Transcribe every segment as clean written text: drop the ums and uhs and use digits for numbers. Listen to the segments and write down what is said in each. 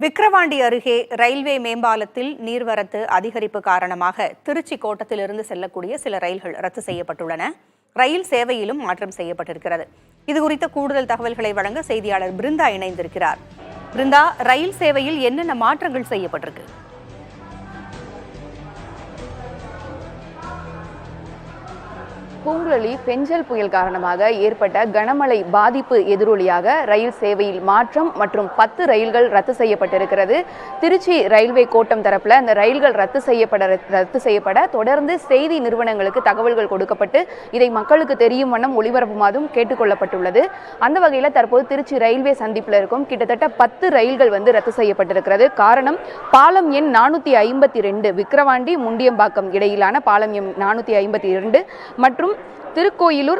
விக்கிரவாண்டி அருகே ரயில்வே மேம்பாலத்தில் நீர்வரத்து அதிகரிப்பு காரணமாக திருச்சி கோட்டத்திலிருந்து செல்லக்கூடிய சில ரயில்கள் ரத்து செய்யப்பட்டுள்ளன. ரயில் சேவையிலும் மாற்றம் செய்யப்பட்டிருக்கிறது. இதுகுறித்த கூடுதல் தகவல்களை வழங்க செய்தியாளர் பிருந்தா இணைந்திருக்கிறார். பிருந்தா, ரயில் சேவையில் என்னென்ன மாற்றங்கள் செய்யப்பட்டிருக்கு? பூங்குழலி பெஞ்சல் புயல் காரணமாக ஏற்பட்ட கனமழை பாதிப்பு எதிரொலியாக ரயில் சேவையில் மாற்றம் மற்றும் 10 ரயில்கள் ரத்து செய்யப்பட்டிருக்கிறது. திருச்சி ரயில்வே கோட்டம் தரப்புல அந்த ரயில்கள் ரத்து செய்யப்பட தொடர்ந்து செய்தி நிறுவனங்களுக்கு தகவல்கள் கொடுக்கப்பட்டு இதை மக்களுக்கு தெரியும் வண்ணம் ஒளிபரப்புமாறும் கேட்டுக்கொள்ளப்பட்டுள்ளது. அந்த வகையில் தற்போது திருச்சி ரயில்வே சந்திப்பில் இருக்கும் கிட்டத்தட்ட 10 ரயில்கள் ரத்து செய்யப்பட்டிருக்கிறது. காரணம், பாலம் எண் 452 விக்கிரவாண்டி முண்டியம்பாக்கம் இடையிலான பாலம் எண் 452 மற்றும் திருக்கோயிலூர்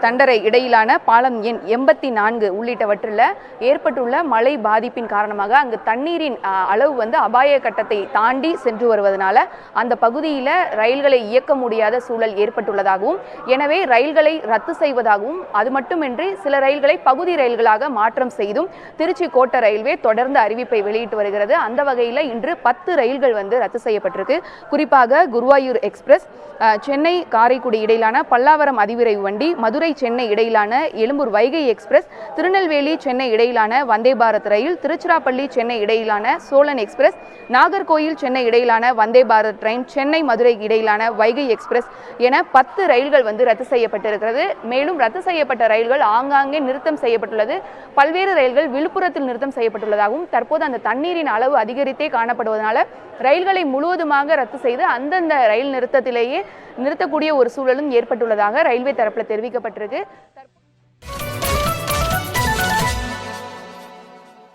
தண்டரை இடையிலான பாலம் எண் 84 உள்ளிட்டவற்றில் ஏற்பட்டுள்ள மழை பாதிப்பின் காரணமாக அங்கு தண்ணீரின் அளவு அபாய கட்டத்தை தாண்டி சென்று வருவதனால அந்த பகுதியில் ரயில்களை இயக்க முடியாத சூழல் ஏற்பட்டுள்ளதாகவும், எனவே ரயில்களை ரத்து செய்வதாகவும், அது மட்டுமின்றி சில ரயில்களை பகுதி ரயில்களாக மாற்றம் செய்தும் திருச்சி கோட்ட ரயில்வே தொடர்ந்து அறிவிப்பை வெளியிட்டு வருகிறது. அந்த வகையில் இன்று 10 ரயில்கள் ரத்து செய்யப்பட்டிருக்கு. குறிப்பாக குருவாயூர் எக்ஸ்பிரஸ், சென்னை காரைக்குடி இடையிலான பல்லாவரம் அதிவிரைவு வண்டி, மதுரை சென்னை இடையிலான எழும்பூர் வைகை எக்ஸ்பிரஸ், திருநெல்வேலி சென்னை இடையிலான வந்தே பாரத் ரயில், திருச்சிராப்பள்ளி சென்னை இடையிலான சோழன் எக்ஸ்பிரஸ், நாகர்கோயில் சென்னை இடையிலான வந்தே பாரத் ட்ரெயின், சென்னை மதுரை இடையிலான வைகை எக்ஸ்பிரஸ் என 10 ரயில்கள் ரத்து செய்யப்பட்டிருக்கிறது. மேலும் ரத்து செய்யப்பட்ட ரயில்கள் ஆங்காங்கே நிறுத்தம் செய்யப்பட்டுள்ளது. பல்வேறு ரயில்கள் விழுப்புரத்தில் நிறுத்தம் செய்யப்பட்டுள்ளதாகவும், தற்போது அந்த தண்ணீரின் அளவு அதிகரித்தே காணப்படுவதனால ரயில்களை முழுவதுமாக ரத்து செய்து அந்தந்த ரயில் நிறுத்தத்திலேயே நிறுத்தக்கூடிய ஒரு சூழலும் ஏற்பட்டுள்ளதாக ரயில்வே தரப்பில் தெரிவிக்கப்பட்டிருக்கு.